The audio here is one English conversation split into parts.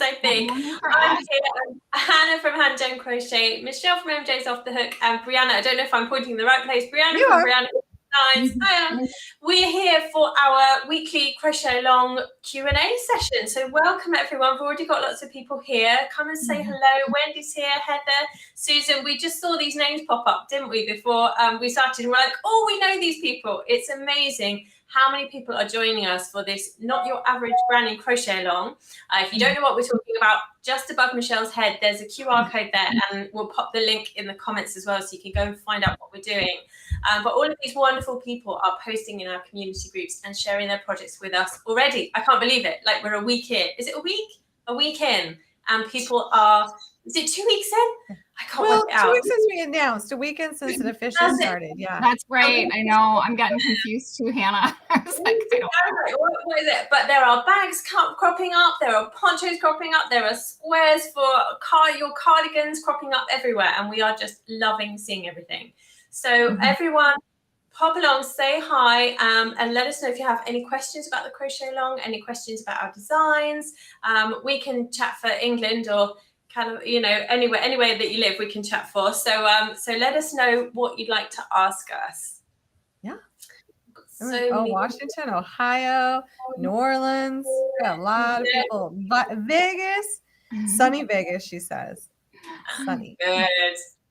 I think. I'm here. Hannah from Hand Gem Crochet, Michelle from MJ's Off the Hook, and Brianna. I don't know if I'm pointing in the right place. Brianna from Brianna Designs. We're here for our weekly crochet along Q&A session. So welcome everyone. We've already got lots of people here. Come and say hello. Wendy's here, Heather, Susan. We just saw these names pop up, didn't we, before we started? And we're like, oh, we know these people. It's amazing how many people are joining us for this Not Your Average Brand New Crochet Along. If you don't know what we're talking about, just above Michelle's head, there's a QR code there, and we'll pop the link in the comments as well, so you can go and find out what we're doing. But all of these wonderful people are posting in our community groups and sharing their projects with us already. I can't believe it. Like, we're a week in. Is it a week? A week in. And people are, is it 2 weeks in? I can't work it out. 2 weeks since we announced, a weekend since it officially started. Yeah, that's right. I know. I'm getting confused too, Hannah. I was like, I don't know. What is it? But there are bags cropping up. There are ponchos cropping up. There are squares for your cardigans cropping up everywhere. And we are just loving seeing everything. So everyone, pop along, say hi, and let us know if you have any questions about the crochet along, any questions about our designs. We can chat for England or kind of, anywhere that you live, we can chat for. So let us know what you'd like to ask us. Yeah. Washington, Ohio, New Orleans. We got a lot of people. Vegas, sunny Vegas, she says. Sunny.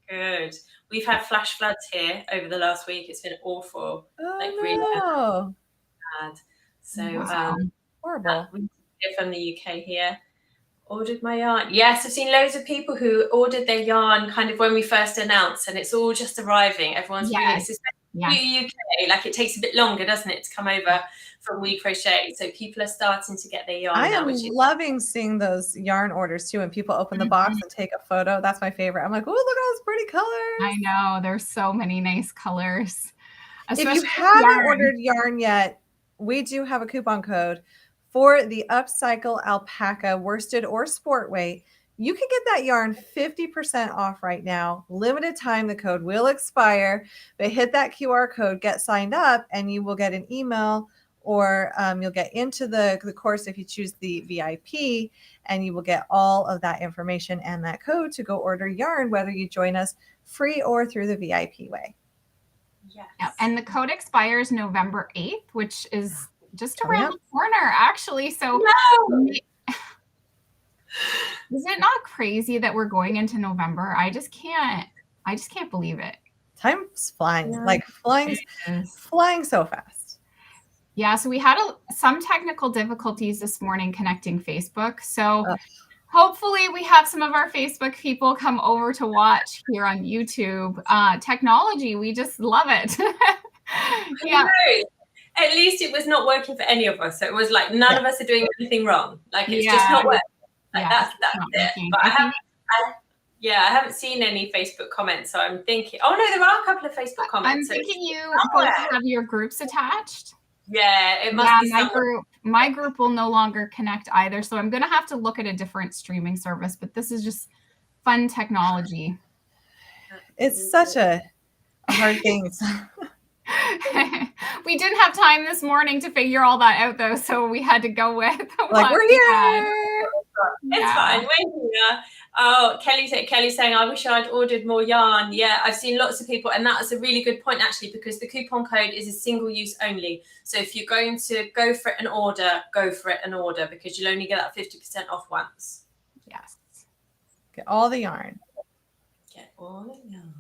Good. We've had flash floods here over the last week. It's been awful. Really bad. So horrible. We're from the UK here. Ordered my yarn. Yes, I've seen loads of people who ordered their yarn kind of when we first announced, and it's all just arriving. Everyone's really UK. Like, it takes a bit longer, doesn't it, to come over from We Crochet. So people are starting to get their yarn. I am loving seeing those yarn orders too, and people open the box and take a photo. That's my favorite. I'm like, oh, look at all those pretty colors. I know. There's so many nice colors. If you haven't ordered yarn yet, we do have a coupon code for the Upcycle Alpaca worsted or sport weight. You can get that yarn 50% off right now. Limited time, the code will expire, but hit that QR code, get signed up, and you will get an email, or you'll get into the course if you choose the VIP, and you will get all of that information and that code to go order yarn, whether you join us free or through the VIP way. Yes. Yeah, and the code expires November 8th, which is just around the corner, actually. So is it not crazy that we're going into November? I just can't believe it. Time's flying, flying so fast. Yeah, so we had some technical difficulties this morning connecting Facebook. So hopefully we have some of our Facebook people come over to watch here on YouTube. Technology, we just love it. Yeah. At least it was not working for any of us. So it was like none of us are doing anything wrong. Like, it's just not working. Like, that's it. But I haven't seen any Facebook comments. So I'm thinking, oh no, there are a couple of Facebook comments. I'm thinking you both have your groups attached. Yeah, it must be my group will no longer connect either. So I'm gonna have to look at a different streaming service, but this is just fun technology. It's such a hard thing. We didn't have time this morning to figure all that out, though, so we had to go with we're here. It's fine. We're here. Oh, Kelly's saying, I wish I'd ordered more yarn. Yeah, I've seen lots of people, and that is a really good point, actually, because the coupon code is a single use only. So if you're going to go for it and order, go for it and order, because you'll only get that 50% off once. Yes. Get all the yarn. Get all the yarn.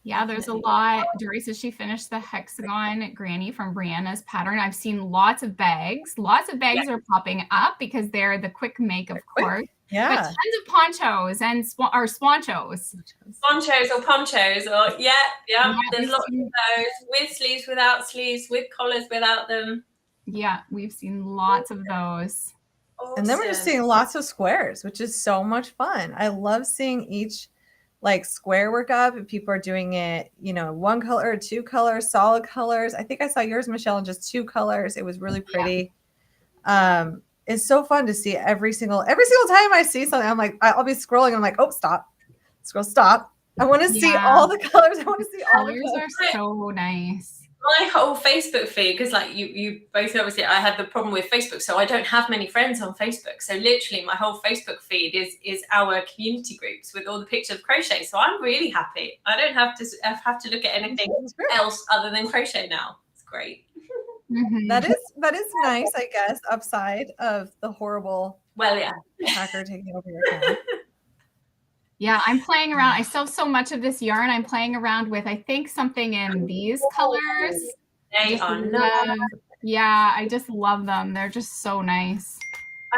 Yeah, there's a lot. Dory says she finished the hexagon granny from Brianna's pattern. I've seen lots of bags. Lots of bags are popping up because they're the quick make, of course. Yeah. But tons of ponchos and swanchos. Ponchos or ponchos or there's lots of those with sleeves, without sleeves, with collars, without them. Yeah, we've seen lots of those. Awesome. And then we're just seeing lots of squares, which is so much fun. I love seeing each square work up, and people are doing it, one color, two colors, solid colors. I think I saw yours, Michelle, in just 2 colors. It was really pretty. Yeah. It's so fun to see every single time I see something, I'm like, I'll be scrolling. I'm like, oh, stop. Scroll, stop. I want to see all the colors. I want to see all the colors. Are so nice. my whole Facebook feed, because like you both obviously, I had the problem with Facebook, so I don't have many friends on Facebook. So literally my whole Facebook feed is our community groups with all the pictures of crochet. So I'm really happy. I don't have to look at anything else other than crochet now. It's great. Mm-hmm. That is nice, I guess, upside of the horrible hacker taking over your account. Yeah, I'm playing around. I still have so much of this yarn I'm playing around with. I think something in these colors. They are nice. Yeah, I just love them. They're just so nice.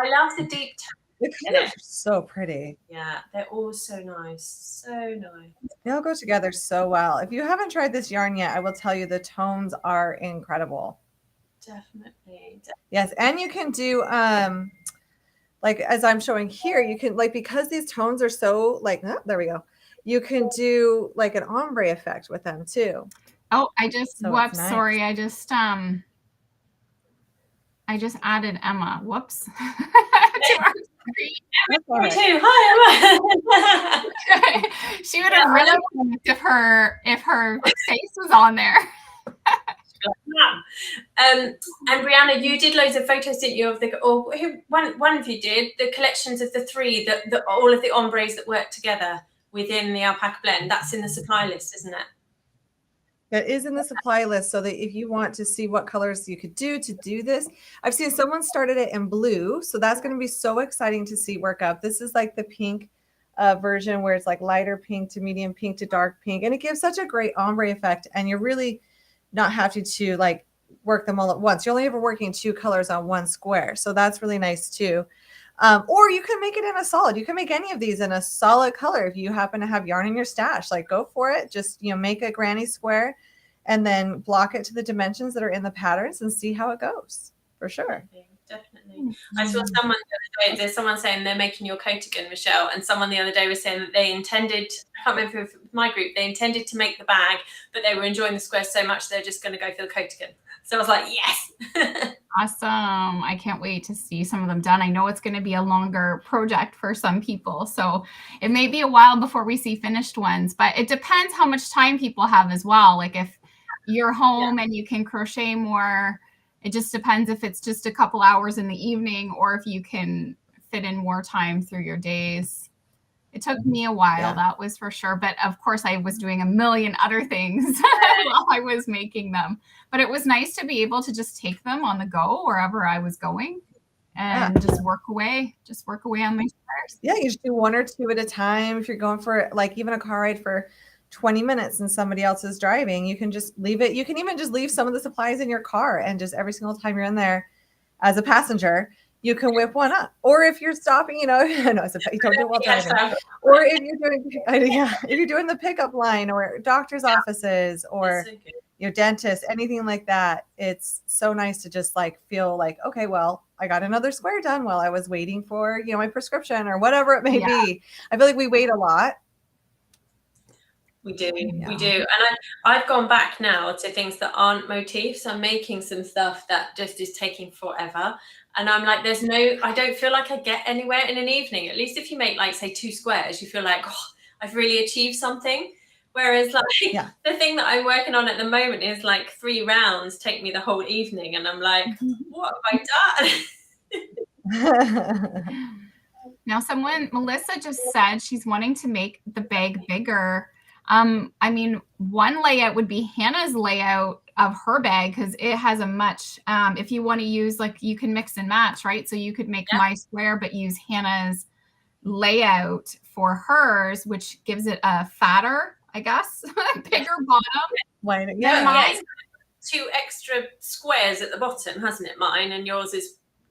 I love the deep The colors are so pretty. Yeah, they're all so nice. So nice. They all go together so well. If you haven't tried this yarn yet, I will tell you the tones are incredible. Definitely. Yes, and you can do like as I'm showing here, you can like, because these tones are so like, oh, there we go. You can do like an ombre effect with them too. Oh, I just whoops, nice. sorry. I just added Emma. Whoops. To our screen. Emma too. Hi, Emma. She would have really panicked if her face was on there. And Brianna, you did loads of photos, didn't you, of the, or one of you did, the collections of the three, the all of the ombres that work together within the alpaca blend. That's in the supply list, isn't it? That is in the supply list, so that if you want to see what colors you could do to do this, I've seen someone started it in blue, so that's going to be so exciting to see work up. This is like the pink version where it's like lighter pink to medium pink to dark pink, and it gives such a great ombre effect, and you're really not having to like work them all at once. You're only ever working two colors on one square, so that's really nice too. Or you can make it in a solid. You can make any of these in a solid color if you happen to have yarn in your stash. Like, go for it. Just, you know, make a granny square and then block it to the dimensions that are in the patterns and see how it goes. For sure. Definitely. I saw someone the other day, there's someone saying they're making your coat again, Michelle, and someone the other day was saying that they intended, I can't remember if it was my group, they intended to make the bag, but they were enjoying the squares so much they're just going to go for the coat again. So I was like, yes. Awesome. I can't wait to see some of them done. I know it's going to be a longer project for some people, so it may be a while before we see finished ones, but it depends how much time people have as well. Like if you're home and you can crochet more, it just depends if it's just a couple hours in the evening or if you can fit in more time through your days. It took me a while, that was for sure. But of course, I was doing a million other things while I was making them. But it was nice to be able to just take them on the go wherever I was going and just work away on my squares. Yeah, you just do one or two at a time. If you're going for like even a car ride for 20 minutes and somebody else is driving, you can just leave it. You can even just leave some of the supplies in your car, and just every single time you're in there as a passenger, you can whip one up. Or if you're stopping, you know, you don't do it while driving. Or if you're doing the pickup line or doctor's offices or your dentist, anything like that. It's so nice to just like feel like, okay, well, I got another square done while I was waiting for, you know, my prescription or whatever it may be. I feel like we wait a lot. We do. And I've gone back now to things that aren't motifs. I'm making some stuff that just is taking forever. And I'm like, I don't feel like I get anywhere in an evening. At least if you make like, say, 2 squares, you feel like, oh, I've really achieved something. Whereas like the thing that I'm working on at the moment is like 3 rounds take me the whole evening. And I'm like, what have I done? Now Melissa just said she's wanting to make the bag bigger. I mean, one layout would be Hannah's layout of her bag, because it has a much, if you want to use, like, you can mix and match, right? So you could make my square, but use Hannah's layout for hers, which gives it a fatter, I guess, bigger bottom. Yeah, 2 extra squares at the bottom, hasn't it? Mine, and yours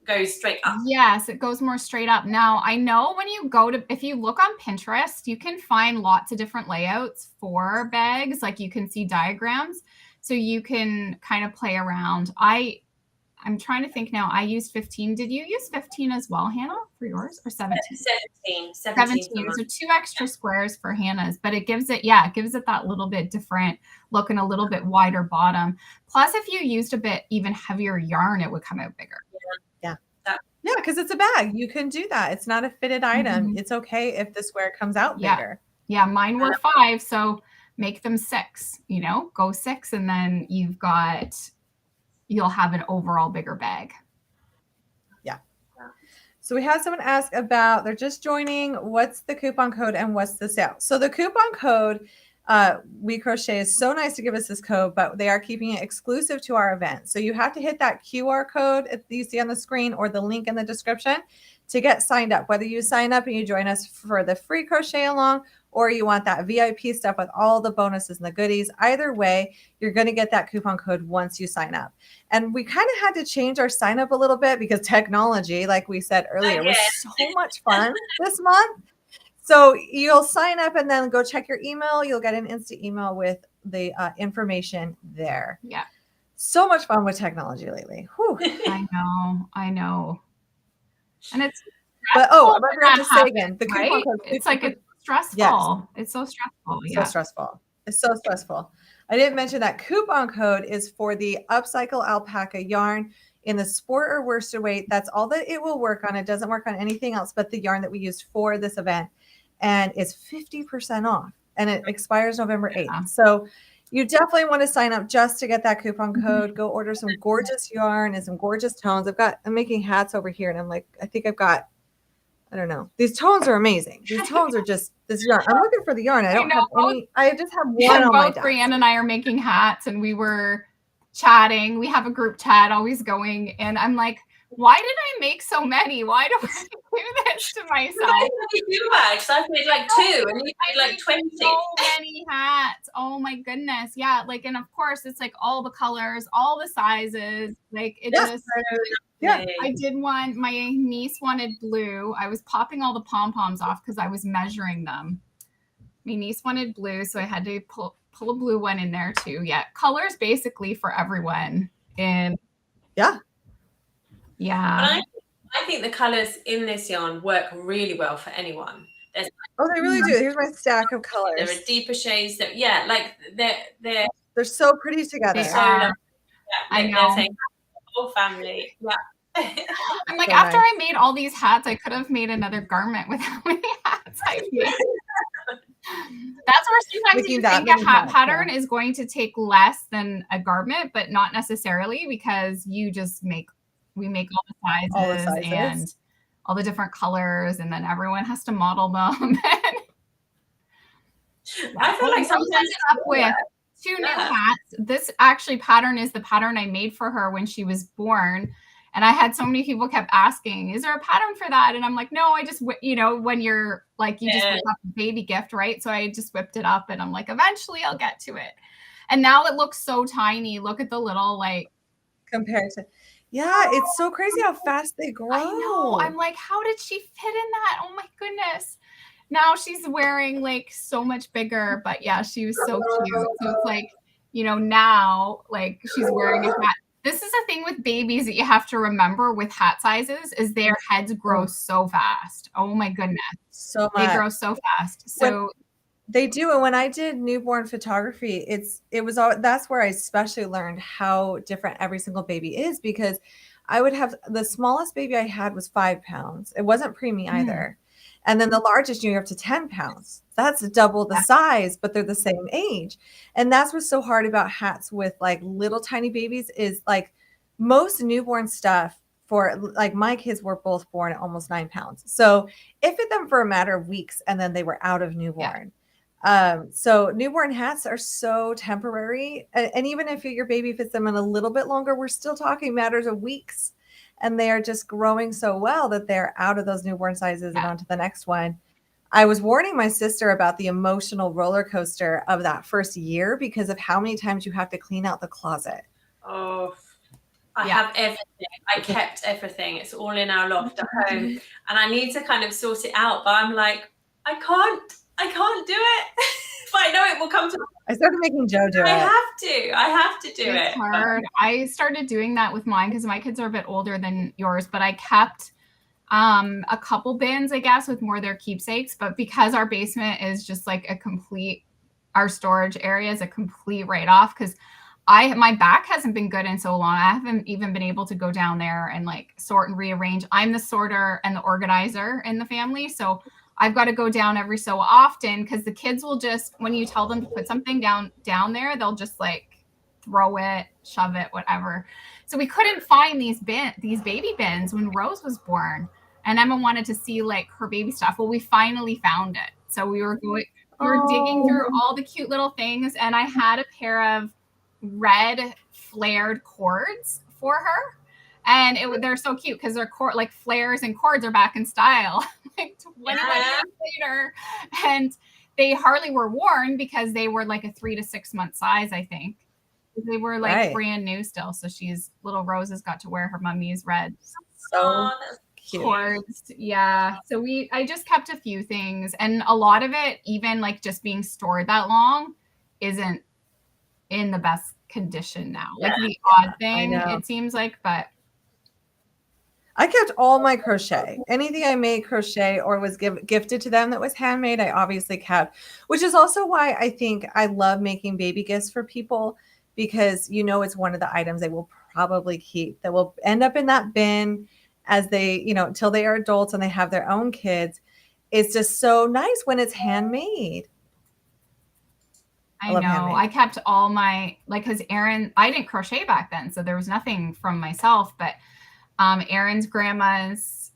goes straight up. Yes, it goes more straight up. Now, I know when you if you look on Pinterest, you can find lots of different layouts for bags. Like, you can see diagrams, so you can kind of play around. I'm trying to think now. I used 15. Did you use 15 as well, Hannah, for yours, or 17? 17. So 2 extra squares for Hannah's, but it gives it that little bit different look and a little bit wider bottom. Plus, if you used a bit even heavier yarn, it would come out bigger. Yeah, because it's a bag. You can do that. It's not a fitted item. It's okay if the square comes out bigger. Yeah, mine were 5, so make them 6, go 6. And then you'll have an overall bigger bag. Yeah. So we have someone ask about, they're just joining, what's the coupon code and what's the sale? So the coupon code, We Crochet is so nice to give us this code, but they are keeping it exclusive to our event. So you have to hit that QR code that you see on the screen or the link in the description to get signed up. Whether you sign up and you join us for the free crochet along, or you want that VIP stuff with all the bonuses and the goodies, either way, you're going to get that coupon code once you sign up. And we kind of had to change our sign up a little bit because technology, like we said earlier, was so much fun this month. So you'll sign up and then go check your email. You'll get an instant email with the information there. Yeah. So much fun with technology lately. Whew. I know. And it's but I forgot to say again, the right? coupon code. It's like it's stressful. Yes. It's so stressful. So stressful. It's so stressful. I didn't mention that coupon code is for the Upcycle Alpaca yarn in the sport or worsted weight. That's all that it will work on. It doesn't work on anything else but the yarn that we used for this event. And it's 50% off. And it expires November 8th. Yeah. So you definitely want to sign up just to get that coupon code. Go order some gorgeous yarn and some gorgeous tones. I'm making hats over here. And I'm like, I think I've got, I don't know. These tones are amazing. These tones are just this yarn. I'm looking for the yarn. I don't have any. I just have one on my desk. Brianne and I are making hats, and we were chatting. We have a group chat always going, and I'm like, why did I make so many? Why do I do this to myself? Too much. I've made like 2, and you made like 20. So many hats. Oh my goodness. Yeah. Like, and of course, it's like all the colors, all the sizes. Like it just. Yeah, I did one. My niece wanted blue. I was popping all the pom-poms off because I was measuring them. My niece wanted blue, so I had to pull a blue one in there too. Yeah, colors basically for everyone. And yeah. I think the colors in this yarn work really well for anyone. They really do. Here's my stack of colors. There are deeper shades that, they're so pretty together. I know. Whole family. Yeah. I'm like, so after I made all these hats, I could have made another garment with how many hats I've made. That's where sometimes you think a hat pattern is going to take less than a garment, but not necessarily, because we make all the sizes and all the different colors, and then everyone has to model them. I feel like sometimes up with 2 new hats. This actually pattern is the pattern I made for her when she was born. And I had so many people kept asking, is there a pattern for that? And I'm like, no, I just, when you're like, you just whip up a baby gift, right? So I just whipped it up, and I'm like, eventually I'll get to it. And now it looks so tiny. Look at the little, like. Compared to, it's so crazy how fast they grow. I know. I'm like, how did she fit in that? Oh my goodness. Now she's wearing like so much bigger, but yeah, she was so cute. So it's like, now like she's wearing a hat. This is a thing with babies that you have to remember with hat sizes is their heads grow so fast. Oh my goodness. So much. They grow so fast. So they do. And when I did newborn photography, that's where I especially learned how different every single baby is, because I would have the smallest baby I had was 5 pounds. It wasn't preemie either. And then the largest, you're up to 10 pounds. That's double the size, but they're the same age. And that's what's so hard about hats with like little tiny babies is like most newborn stuff for like my kids were both born at almost 9 pounds. So it fit them for a matter of weeks, and then they were out of newborn. So newborn hats are so temporary. And even if your baby fits them in a little bit longer, we're still talking matters of weeks. And they are just growing so well that they're out of those newborn sizes and onto the next one. I was warning my sister about the emotional roller coaster of that first year because of how many times you have to clean out the closet. Oh, I have everything. I kept everything. It's all in our loft at home. And I need to kind of sort it out. But I'm like, I can't do it. But I know it will come to. I started making Joe do it. I have to do it. It's hard. I started doing that with mine because my kids are a bit older than yours, but I kept a couple bins, I guess, with more of their keepsakes. But because our basement is just like our storage area is a complete write-off, because my back hasn't been good in so long. I haven't even been able to go down there and like sort and rearrange. I'm the sorter and the organizer in the family. So I've got to go down every so often because the kids will just, when you tell them to put something down there, they'll just like throw it, shove it, whatever. So we couldn't find these baby bins when Rose was born, and Emma wanted to see like her baby stuff. Well, we finally found it. So we were digging through all the cute little things, and I had a pair of red flared cords for her. And they're so cute because they're like flares and cords are back in style, like 21 years later. And they hardly were worn because they were like a 3 to 6 month size, I think. They were like brand new still. So little Rose has got to wear her mummy's red cords. Yeah. So I just kept a few things, and a lot of it, even like just being stored that long, isn't in the best condition now. Like the odd thing, it seems like, but I kept all my crochet. Anything I made crochet or was gifted to them that was handmade, I obviously kept, which is also why I think I love making baby gifts for people, because it's one of the items they will probably keep, that will end up in that bin as they, until they are adults and they have their own kids. It's just so nice when it's handmade. I know. Handmade. I kept all my, like, because I didn't crochet back then, so there was nothing from myself, but Erin's grandma's,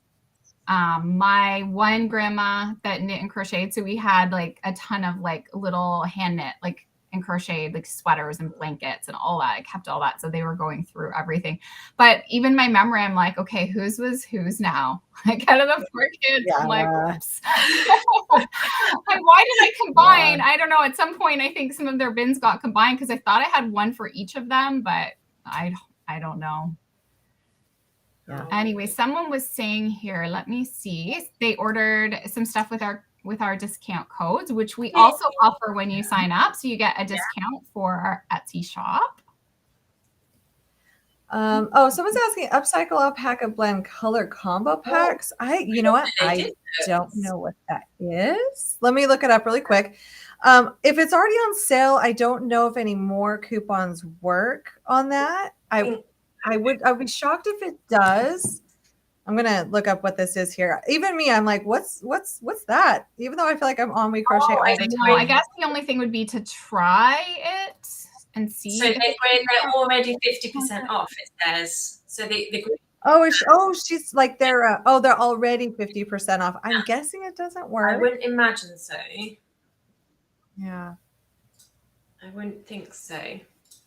my one grandma that knit and crocheted. So we had like a ton of like little hand knit, like, and crocheted like sweaters and blankets and all that. I kept all that. So they were going through everything. But even my memory, I'm like, okay, whose was whose now? Like out of the 4 kids, I'm like, whoops. Like, why did I combine? I don't know. At some point, I think some of their bins got combined because I thought I had one for each of them, but I don't know. Yeah. Anyway, someone was saying here, let me see. They ordered some stuff with our discount codes, which we also offer when you sign up. So you get a discount for our Etsy shop. Someone's asking upcycle alpaca blend color combo packs. You know what? I don't know what that is. Let me look it up really quick. If it's already on sale, I don't know if any more coupons work on that. I'd be shocked if it does. I'm gonna look up what this is here. Even me, I'm like, what's that? Even though I feel like I'm on We Crochet all the time. I guess the only thing would be to try it and see. So they're already 50% off. It says so. She's like they're already 50% off. I'm guessing it doesn't work. I wouldn't imagine so. Yeah, I wouldn't think so.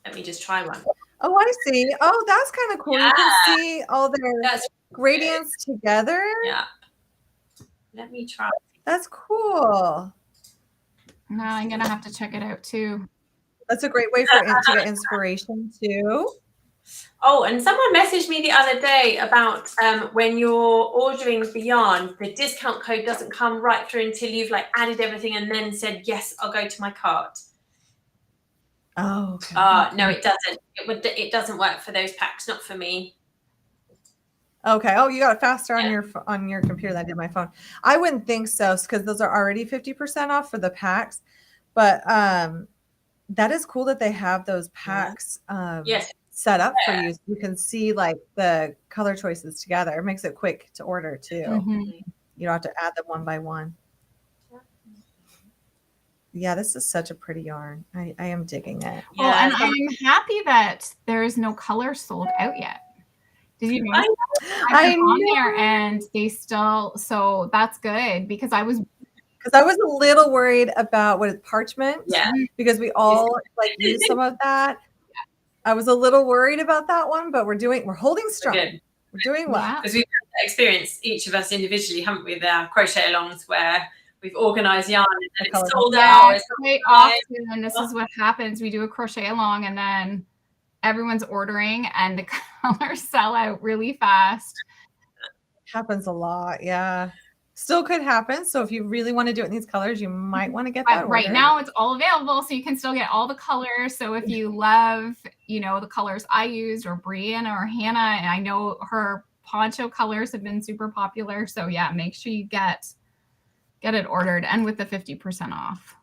Let me just try one. Oh, I see. Oh, that's kind of cool. Yeah. You can see all their gradients together. Yeah. Let me try. That's cool. Now I'm gonna have to check it out too. That's a great way to get inspiration too. Oh, and someone messaged me the other day about when you're ordering the yarn, the discount code doesn't come right through until you've like added everything and then said, yes, I'll go to my cart. Oh, okay. No, it doesn't. It doesn't work for those packs, not for me. Okay. Oh, you got it faster on your computer than I did my phone. I wouldn't think so, because those are already 50% off for the packs. But that is cool that they have those packs set up for you. So you can see like the color choices together. It makes it quick to order too. Mm-hmm. You don't have to add them one by one. Yeah, this is such a pretty yarn. I am digging it. Oh, and I'm happy that there is no color sold out yet. Did you know? I know. On there and they still, so that's good, because I was a little worried about parchment. Yeah. Because we all like use some of that. I was a little worried about that one, but we're holding strong. We're doing well. Because we've had that experience, each of us individually, haven't we, with our crochet alongs where we've organized yarn and it's sold out. Quite often, and this is what happens. We do a crochet along and then everyone's ordering and the colors sell out really fast. Happens a lot, yeah. Still could happen. So if you really want to do it in these colors, you might want to get that right now. It's all available, so you can still get all the colors. So if you love, the colors I used, or Brianna or Hannah, and I know her poncho colors have been super popular. So yeah, make sure you get it ordered, and with the 50% off.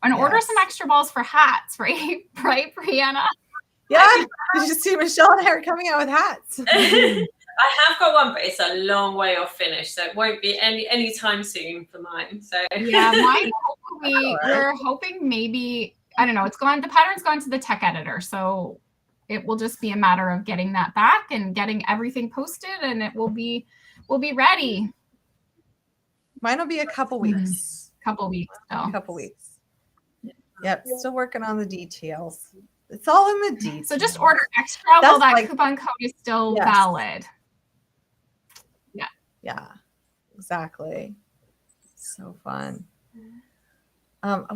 And order some extra balls for hats, right? Right, Brianna? Yeah. Did you see Michelle and I are coming out with hats? I have got one, but it's a long way off finish, so it won't be any time soon for mine. So yeah, mine we're hoping maybe, I don't know, the pattern's gone to the tech editor, so it will just be a matter of getting that back and getting everything posted, and we'll be ready. Mine will be a couple weeks. Couple weeks. A couple weeks. Yep, still working on the details. It's all in the details. So just order extra while that coupon code is still valid. Yeah, exactly. So fun.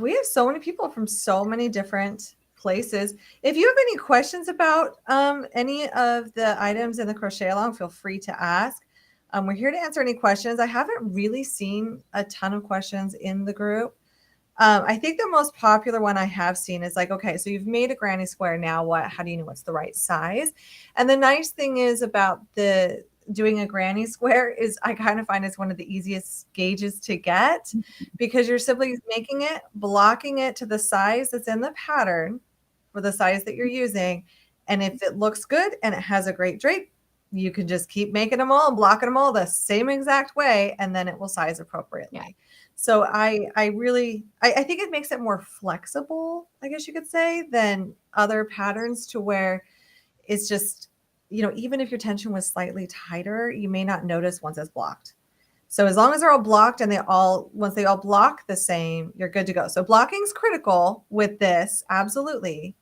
We have so many people from so many different places. If you have any questions about any of the items in the crochet along, feel free to ask. We're here to answer any questions. I haven't really seen a ton of questions in the group. I think the most popular one I have seen is like, okay, so you've made a granny square. Now what? How do you know what's the right size? And the nice thing is about doing a granny square is I kind of find it's one of the easiest gauges to get, because you're simply making it, blocking it to the size that's in the pattern for the size that you're using. And if it looks good and it has a great drape, you can just keep making them all and blocking them all the same exact way, and then it will size appropriately. Yeah. So I think it makes it more flexible, I guess you could say, than other patterns, to where it's just, you know, even if your tension was slightly tighter, you may not notice once it's blocked. So as long as they're all blocked and once they all block the same, you're good to go. So blocking is critical with this, absolutely.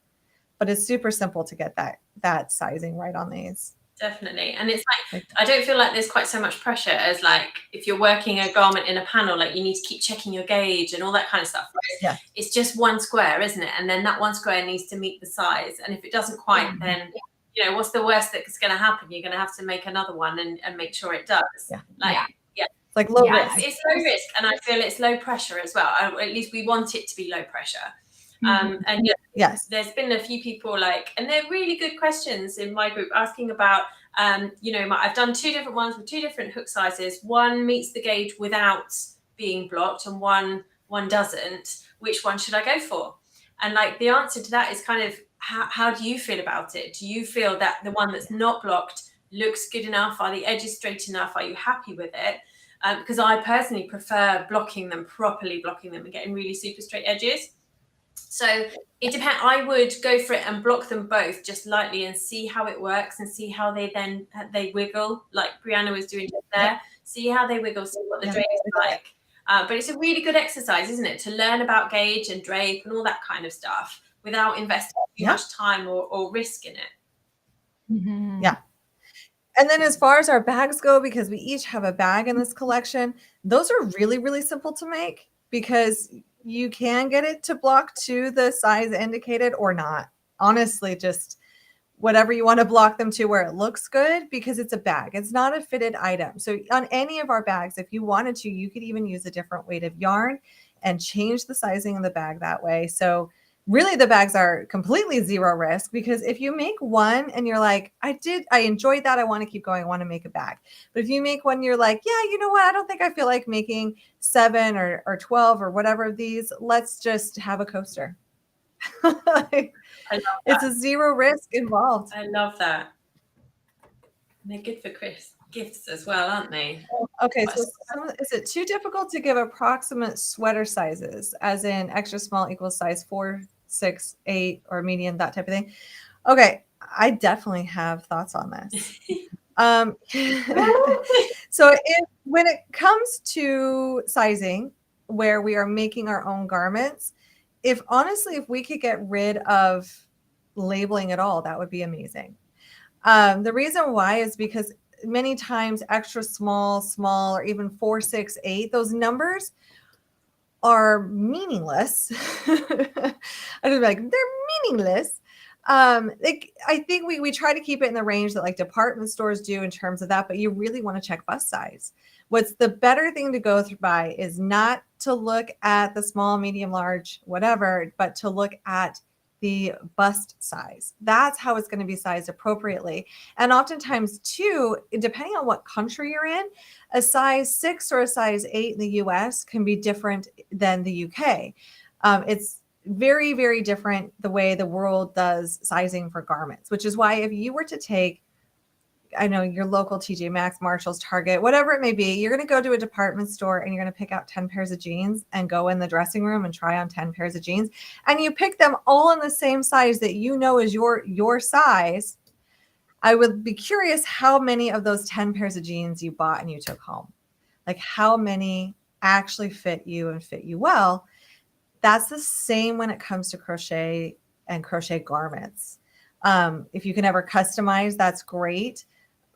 But it's super simple to get that sizing right on these. Definitely. And it's like, I don't feel like there's quite so much pressure as like if you're working a garment in a panel, like you need to keep checking your gauge and all that kind of stuff. Right? Yeah. It's just one square, isn't it? And then that one square needs to meet the size. And if it doesn't quite, then, you know, what's the worst that's going to happen? You're going to have to make another one and make sure it does. Yeah. It's like low risk. It's low risk. And I feel it's low pressure as well. At least we want it to be low pressure. And yes, there's been a few people and they're really good questions in my group asking about, you know, I've done 2 different ones with 2 different hook sizes. One meets the gauge without being blocked and one doesn't. Which one should I go for? And like the answer to that is kind of, how do you feel about it? Do you feel that the one that's not blocked looks good enough? Are the edges straight enough? Are you happy with it? Because I personally prefer properly blocking them and getting really super straight edges. So it depends. I would go for it and block them both just lightly and see how it works and see how they wiggle, like Brianna was doing just there. Yeah. See how they wiggle, see what the drape is like. But it's a really good exercise, isn't it, to learn about gauge and drape and all that kind of stuff without investing too much time or risk in it. Mm-hmm. Yeah. And then as far as our bags go, because we each have a bag in this collection, those are really, really simple to make, because you can get it to block to the size indicated or not. Honestly, just whatever you want to block them to where it looks good, because it's a bag. It's not a fitted item. So on any of our bags, if you wanted to, you could even use a different weight of yarn and change the sizing of the bag that way. So really the bags are completely zero risk, because if you make one and you're like, I enjoyed that, I want to keep going, I want to make a bag. But if you make one, you're like, yeah, you know what, I don't think I feel like making 7 or 12 or whatever of these. Let's just have a coaster. It's a zero risk involved. I love that. And they're good for gifts as well, aren't they? Okay, so is it too difficult to give approximate sweater sizes, as in extra small equals size 4, 6, 8, or medium, that type of thing? Okay, I definitely have thoughts on this. So when it comes to sizing, where we are making our own garments, if we could get rid of labeling at all, that would be amazing. The reason why is because many times extra small, or even 4, 6, 8, those numbers are meaningless. I was like, they're meaningless. I think we try to keep it in the range that like department stores do in terms of that, but you really want to check bust size. What's the better thing to go through by is not to look at the small, medium, large, whatever, but to look at the bust size. That's how it's going to be sized appropriately. And oftentimes too, depending on what country you're in, a size 6 or a size 8 in the US can be different than the UK. It's very, very different the way the world does sizing for garments, which is why if you were to take I know your local TJ Maxx, Marshalls, Target, whatever it may be, you're going to go to a department store and you're going to pick out 10 pairs of jeans and go in the dressing room and try on 10 pairs of jeans. And you pick them all in the same size that you know is your size. I would be curious how many of those 10 pairs of jeans you bought and you took home. Like how many actually fit you and fit you well. That's the same when it comes to crochet and crochet garments. If you can ever customize, that's great.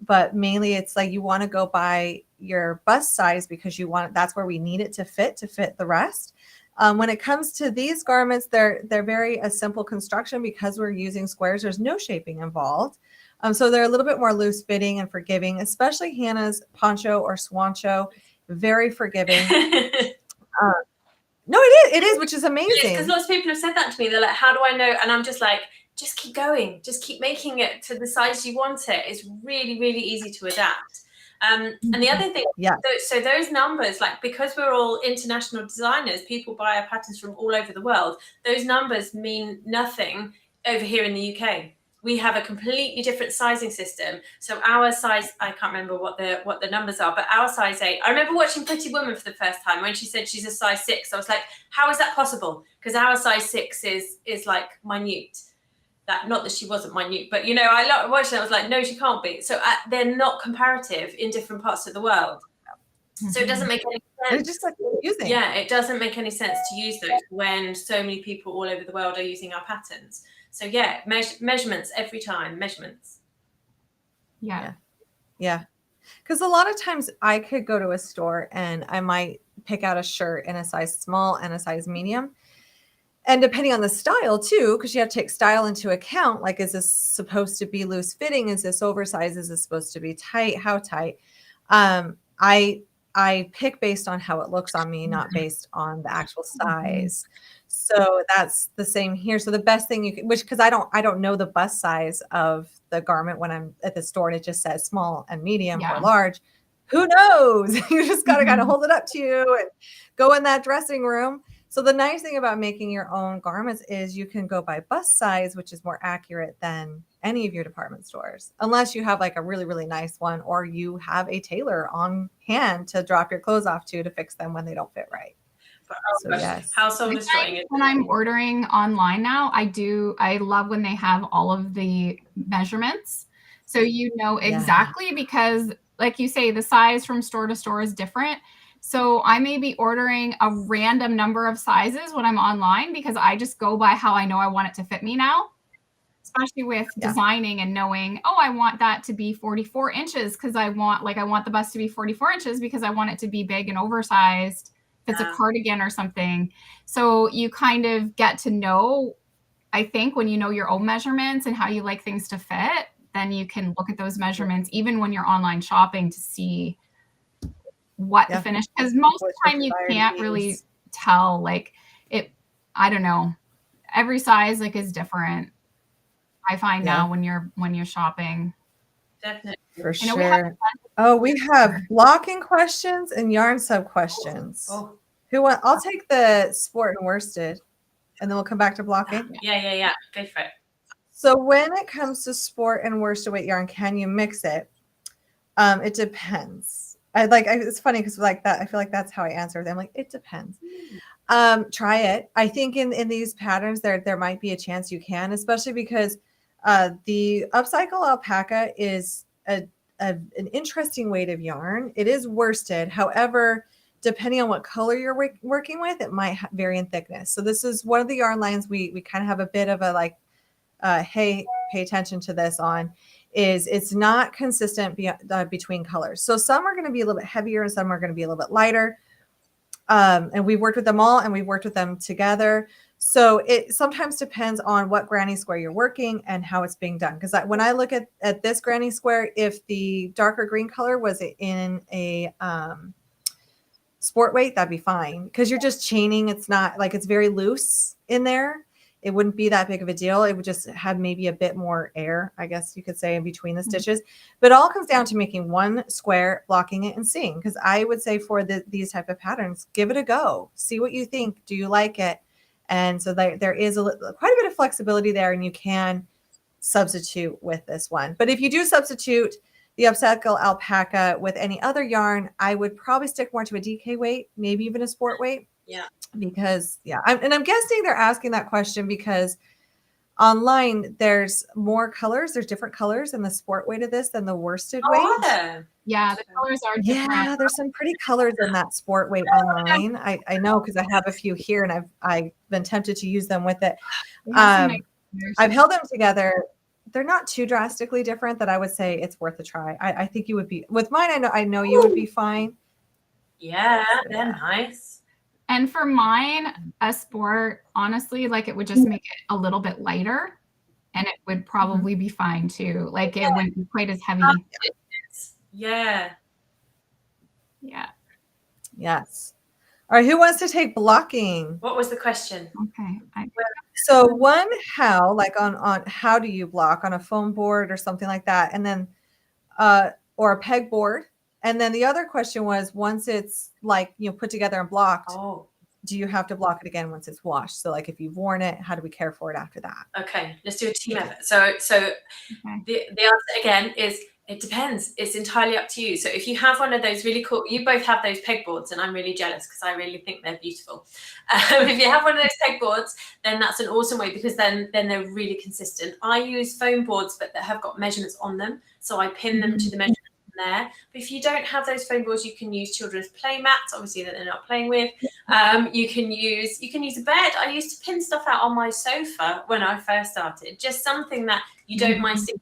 But mainly it's like you want to go by your bust size because that's where we need it to fit the rest. When it comes to these garments, they're very a simple construction because we're using squares. There's no shaping involved. So they're a little bit more loose fitting and forgiving, especially Hannah's poncho or swancho, very forgiving. No, it is, which is amazing. Because lots of people have said that to me. They're like, how do I know? And I'm just like, just keep going. Just keep making it to the size you want it. It's really, really easy to adapt. And the other thing, so those numbers, like because we're all international designers, people buy our patterns from all over the world. Those numbers mean nothing over here in the UK. We have a completely different sizing system. So our size, I can't remember what the numbers are, but our size 8. I remember watching Pretty Woman for the first time when she said she's a size 6. I was like, how is that possible? Because our size 6 is like minute. Not that she wasn't minute, but you know, I watched it. I was like, no, she can't be. So they're not comparative in different parts of the world. So it doesn't make any sense. It's just like using. Yeah, it doesn't make any sense to use those when so many people all over the world are using our patterns. So yeah, measurements every time, measurements. Yeah. Because a lot of times I could go to a store and I might pick out a shirt in a size small and a size medium. And depending on the style too, because you have to take style into account, like, is this supposed to be loose fitting? Is this oversized? Is this supposed to be tight? How tight? I pick based on how it looks on me, not based on the actual size. So that's the same here. So the best thing you can, because I don't know the bust size of the garment when I'm at the store and it just says small and medium or large. Who knows? You just got to kind of hold it up to you and go in that dressing room. So the nice thing about making your own garments is you can go by bust size, which is more accurate than any of your department stores, unless you have like a really, really nice one, or you have a tailor on hand to drop your clothes off to fix them when they don't fit right. So yes. Household destroying it. When I'm ordering online now, I love when they have all of the measurements. So you know exactly because like you say, the size from store to store is different. So I may be ordering a random number of sizes when I'm online because I just go by how I know I want it to fit me now, especially with designing and knowing, oh, I want that to be 44 inches because I want the bust to be 44 inches because I want it to be big and oversized if it's a cardigan or something. So you kind of get to know, I think, when you know your own measurements and how you like things to fit, then you can look at those measurements even when you're online shopping to see what the finish, because most of the time you can't really tell, like it, I don't know, every size like is different. I find now when you're shopping. Definitely. For sure. We have blocking questions and yarn sub questions. I'll take the sport and worsted and then we'll come back to blocking. Yeah. Go for it. So when it comes to sport and worsted weight yarn, can you mix it? It depends. It's funny because like that, I feel like that's how I answer them. Like, it depends. Try it. I think in these patterns there might be a chance you can, especially because the upcycle alpaca is an interesting weight of yarn. It is worsted. However, depending on what color you're working with, it might vary in thickness. So this is one of the yarn lines we kind of have a bit of a like, hey, pay attention to this on. Is it's not consistent between colors. So some are going to be a little bit heavier and some are going to be a little bit lighter. And we've worked with them all and we've worked with them together. So it sometimes depends on what granny square you're working and how it's being done. Because when I look at this granny square, if the darker green color was in a sport weight, that'd be fine. Because you're just chaining. It's not like it's very loose in there. It wouldn't be that big of a deal. It would just have maybe a bit more air, I guess you could say, in between the stitches. But it all comes down to making one square, blocking it, and seeing. Because I would say for these type of patterns, give it a go. See what you think. Do you like it? And so there is quite a bit of flexibility there, and you can substitute with this one. But if you do substitute, the upcycle alpaca with any other yarn, I would probably stick more to a DK weight, maybe even a sport weight. Yeah. Because I'm guessing they're asking that question because online there's more colors. There's different colors in the sport weight of this than the worsted weight. Are there? Yeah, the colors are different. Yeah, there's some pretty colors in that sport weight online. I know because I have a few here and I've been tempted to use them with it. I've held them together. They're not too drastically different that I would say it's worth a try. I think you would be with mine. I know you would be fine. Yeah, they're nice. And for mine, a sport, honestly, like it would just make it a little bit lighter and it would probably be fine too. Like it wouldn't be quite as heavy. Yeah. Yeah. Yes. All right. Who wants to take blocking? What was the question? Okay. So one, how, like on how do you block on a foam board or something like that? And then, or a peg board. And then the other question was once it's like, put together and blocked, do you have to block it again once it's washed? So like if you've worn it, how do we care for it after that? Okay, let's do a team effort. So the answer again is it depends. It's entirely up to you. So if you have one of those really cool, you both have those pegboards, and I'm really jealous because I really think they're beautiful. If you have one of those pegboards, then that's an awesome way because then they're really consistent. I use foam boards, but that have got measurements on them, so I pin them to the measurement there. But if you don't have those foam boards, you can use children's play mats, obviously that they're not playing with. You can use a bed. I used to pin stuff out on my sofa when I first started, just something that you don't mind sticking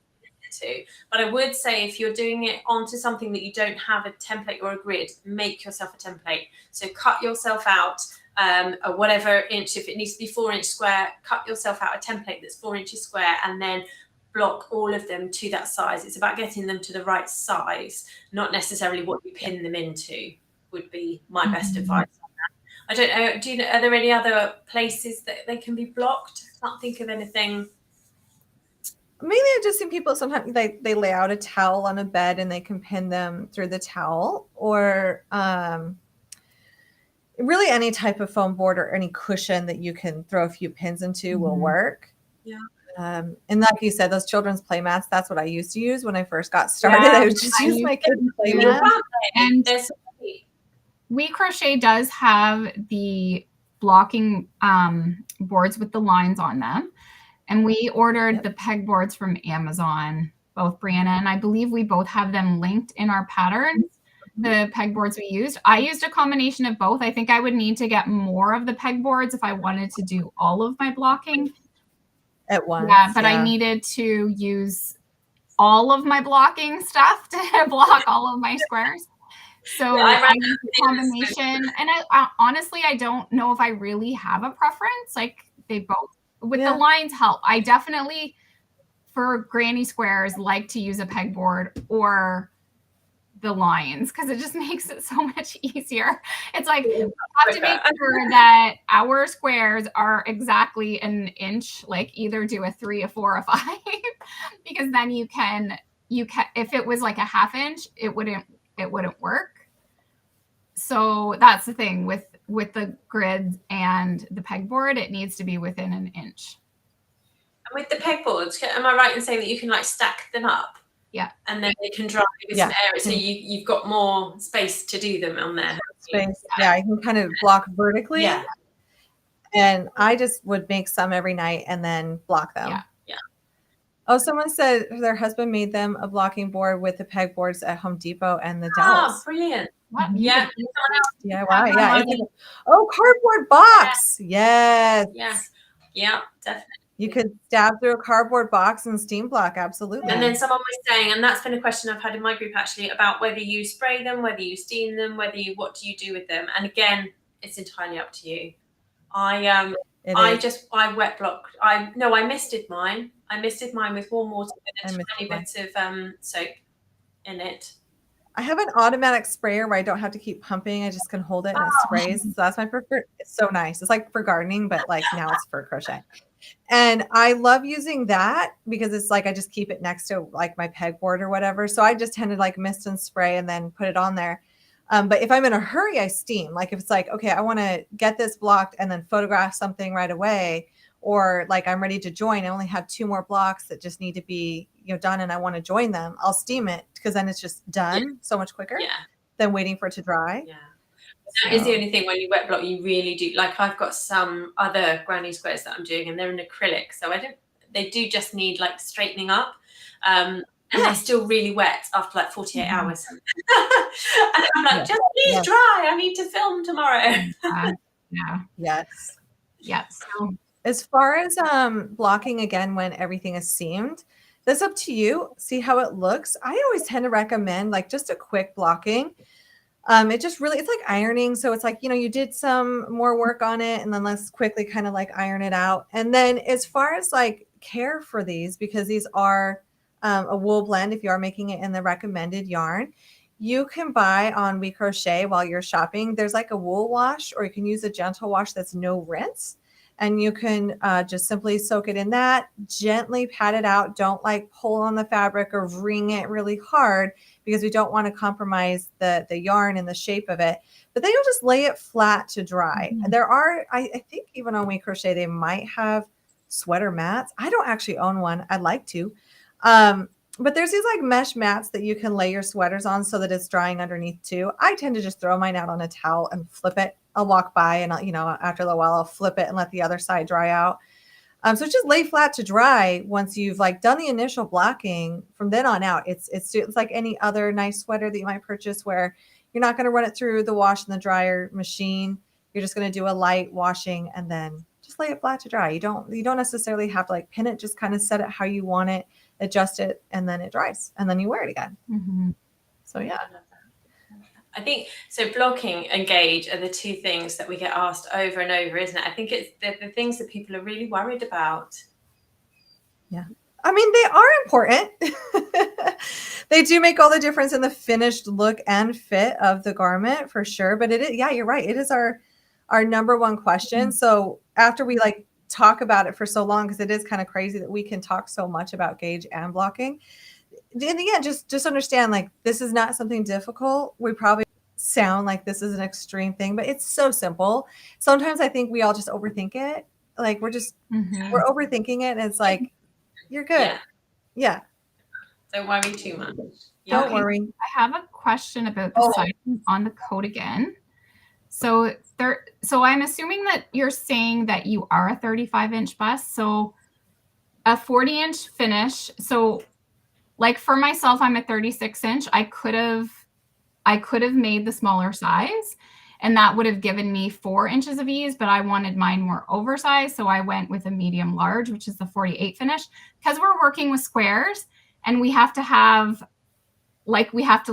to. But I would say if you're doing it onto something that you don't have a template or a grid, make yourself a template. So cut yourself out a whatever inch, if it needs to be 4-inch square, cut yourself out a template that's 4 inches square and then block all of them to that size. It's about getting them to the right size, not necessarily what you pin them into, would be my best advice on that. I don't know, are there any other places that they can be blocked? I can't think of anything. Mainly I've just seen people sometimes they lay out a towel on a bed and they can pin them through the towel, or really any type of foam board or any cushion that you can throw a few pins into will work. Yeah. And like you said, those children's play mats, that's what I used to use when I first got started. I would just use my kids' play mat. And We Crochet does have the blocking boards with the lines on them. And we ordered the pegboards from Amazon, both Brianna and I believe we both have them linked in our patterns, the pegboards we used. I used a combination of both. I think I would need to get more of the pegboards if I wanted to do all of my blocking at once. Yeah, but I needed to use all of my blocking stuff to block all of my squares. So I used a combination. And I honestly, I don't know if I really have a preference. Like they both, with the lines help. I definitely, for granny squares, like to use a pegboard or the lines because it just makes it so much easier. It's like you have to make sure that our squares are exactly an inch, like either do a 3, a 4, a 5, because then you can if it was like a 1/2 inch, it wouldn't work. So that's the thing with the grid and the pegboard, it needs to be within an inch. And with the pegboards, am I right in saying that you can like stack them up? Yeah. And then they can dry with some area. So you've got more space to do them on there. Space. Yeah, I can kind of block vertically. Yeah. And I just would make some every night and then block them. Yeah. Yeah. Oh, someone said their husband made them a blocking board with the pegboards at Home Depot and the dowels. Oh, brilliant. What? Yeah. Yeah, wow. Yeah. Cardboard box. Yes. Yeah, definitely. You could stab through a cardboard box and steam block, absolutely. And then someone was saying, and that's been a question I've had in my group actually, about whether you spray them, whether you steam them, what do you do with them? And again, it's entirely up to you. I wet blocked. I misted mine. I misted mine with warm water with a tiny bit of soap in it. I have an automatic sprayer where I don't have to keep pumping. I just can hold it and it sprays. So that's my preferred. It's so nice. It's like for gardening, but like now it's for crochet. And I love using that because it's like I just keep it next to like my pegboard or whatever. So I just tend to like mist and spray and then put it on there. But if I'm in a hurry, I steam. Like if it's like, okay, I want to get this blocked and then photograph something right away, or like I'm ready to join. I only have 2 more blocks that just need to be, done, and I want to join them. I'll steam it because then it's just done so much quicker than waiting for it to dry. Yeah. That is the only thing when you wet block, you really do. Like I've got some other granny squares that I'm doing, and they're in acrylic, so they do just need like straightening up, and they're still really wet after like 48 hours. And I'm like, just please dry. I need to film tomorrow. Yes. So, as far as blocking again when everything is seamed, that's up to you. See how it looks. I always tend to recommend like just a quick blocking. It just really, it's like ironing. So it's like, you did some more work on it and then let's quickly kind of like iron it out. And then as far as like care for these, because these are a wool blend, if you are making it in the recommended yarn, you can buy on We Crochet while you're shopping. There's like a wool wash, or you can use a gentle wash that's no rinse. And you can just simply soak it in that, gently pat it out. Don't like pull on the fabric or wring it really hard, because we don't want to compromise the yarn and the shape of it. But then you'll just lay it flat to dry. And there are, I think even on We Crochet, they might have sweater mats. I don't actually own one. I'd like to. But there's these like mesh mats that you can lay your sweaters on so that it's drying underneath too. I tend to just throw mine out on a towel and flip it. I'll walk by and after a little while I'll flip it and let the other side dry out. So just lay flat to dry once you've like done the initial blocking. From then on out, it's like any other nice sweater that you might purchase, where you're not going to run it through the wash and the dryer machine. You're just going to do a light washing and then just lay it flat to dry. You don't necessarily have to like pin it, just kind of set it how you want it, adjust it, and then it dries, and then you wear it again. So yeah. I think so. Blocking and gauge are the two things that we get asked over and over, isn't it? I think it's the things that people are really worried about. Yeah. I mean, they are important. They do make all the difference in the finished look and fit of the garment for sure. But you're right. It is our number one question. So after we like talk about it for so long, because it is kind of crazy that we can talk so much about gauge and blocking. In the end, just understand, like, this is not something difficult. We probably sound like this is an extreme thing, but it's so simple. Sometimes I think we all just overthink it. Like we're overthinking it, and it's like, you're good. Yeah. Don't worry too much. Don't worry. I have a question about the sizing on the coat again. So I'm assuming that you're saying that you are a 35-inch bust. So a 40-inch finish. So like for myself, I'm a 36-inch. I could have made the smaller size, and that would have given me 4 inches of ease, but I wanted mine more oversized. So I went with a medium large, which is the 48 finish, because we're working with squares and we have to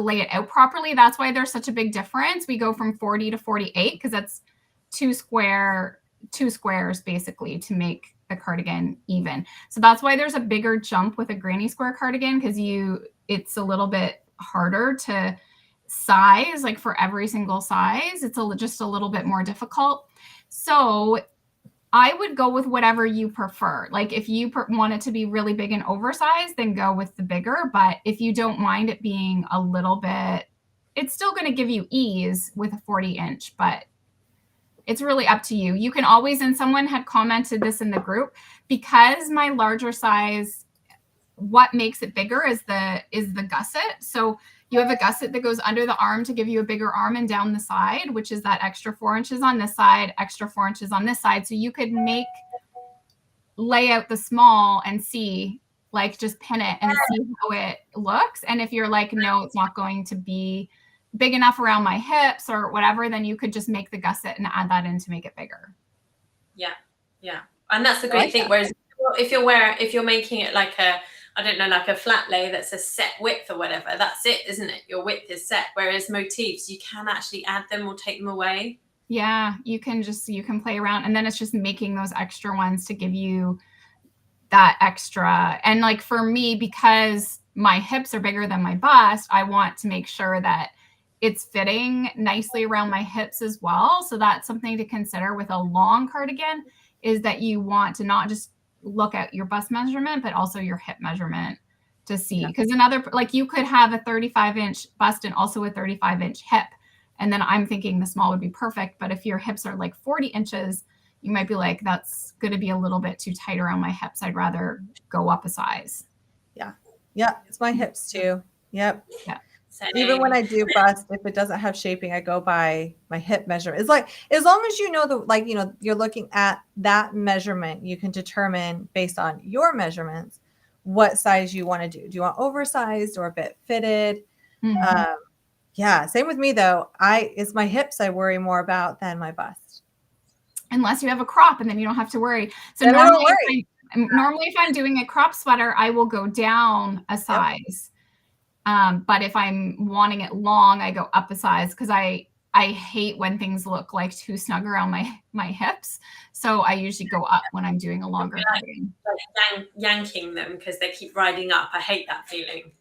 lay it out properly. That's why there's such a big difference. We go from 40 to 48 because that's two squares basically to make the cardigan even. So that's why there's a bigger jump with a granny square cardigan, because it's a little bit harder to size, like for every single size. It's just a little bit more difficult. So I would go with whatever you prefer. Like if you want it to be really big and oversized, then go with the bigger. But if you don't mind it being a little bit, it's still going to give you ease with a 40-inch, but it's really up to you. You can always, and someone had commented this in the group, because my larger size, what makes it bigger is the gusset. So you have a gusset that goes under the arm to give you a bigger arm and down the side, which is that extra 4 inches on this side, extra 4 inches on this side. So you could lay out the small and see, like, just pin it and see how it looks. And if you're like, no, it's not going to be big enough around my hips or whatever, then you could just make the gusset and add that in to make it bigger. Yeah. And that's the great thing. Whereas if you're making it like like a flat lay that's a set width or whatever, that's it, isn't it? Your width is set. Whereas motifs, you can actually add them or take them away. Yeah, you can play around, and then it's just making those extra ones to give you that extra. And like for me, because my hips are bigger than my bust, I want to make sure that it's fitting nicely around my hips as well. So that's something to consider with a long cardigan, is that you want to not just look at your bust measurement, but also your hip measurement to see. Because like you could have a 35-inch bust and also a 35-inch hip. And then I'm thinking the small would be perfect. But if your hips are like 40 inches, you might be like, that's going to be a little bit too tight around my hips. I'd rather go up a size. Yeah, it's my hips too. Yep. Yeah. Same. Even when I do bust, if it doesn't have shaping, I go by my hip measurement. It's like, as long as you know you're looking at that measurement, you can determine based on your measurements what size you want to do. Do you want oversized or a bit fitted? Mm-hmm. Yeah. Same with me though. It's my hips I worry more about than my bust. Unless you have a crop, and then you don't have to worry. So Then I don't normally if I'm doing a crop sweater, I will go down a size. But if I'm wanting it long, I go up a size, because I hate when things look like too snug around my hips. So I usually go up when I'm doing a longer fitting. Like yanking them because they keep riding up. I hate that feeling.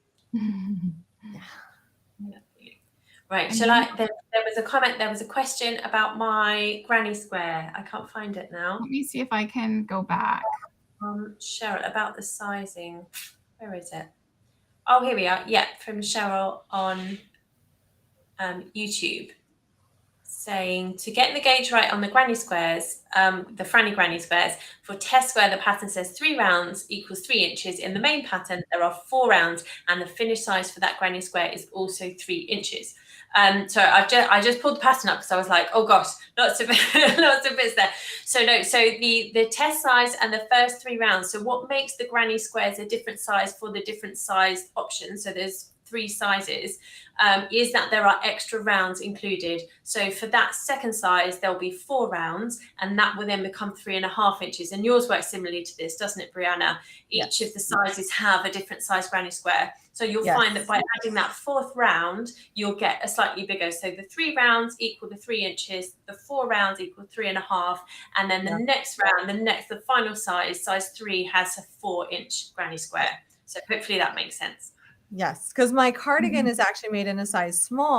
Right, there was a comment, there was a question about my granny square. I can't find it now. Let me see if I can go back. Cheryl, about the sizing. Where is it? Oh, here we are. Yeah, from Cheryl on YouTube, saying to get the gauge right on the granny squares, the Franny granny squares, for test square, the pattern says 3 rounds equals 3 inches. In the main pattern, there are 4 rounds, and the finished size for that granny square is also 3 inches. So I just pulled the pattern up because I was like, oh gosh, lots of bits there. So no, so the test size and the first 3 rounds. So what makes the granny squares a different size for the different size options? So there's 3 sizes, is that there are extra rounds included. So for that second size, there'll be 4 rounds, and that will then become 3.5 inches. And yours works similarly to this, doesn't it, Brianna? Each of the sizes have a different size granny square. So you'll find that by adding that 4th round, you'll get a slightly bigger. So the 3 rounds equal the 3 inches, the 4 rounds equal 3.5, and then the next round, the final size 3, has a 4-inch granny square. So hopefully that makes sense. Yes, because my cardigan is actually made in a size small.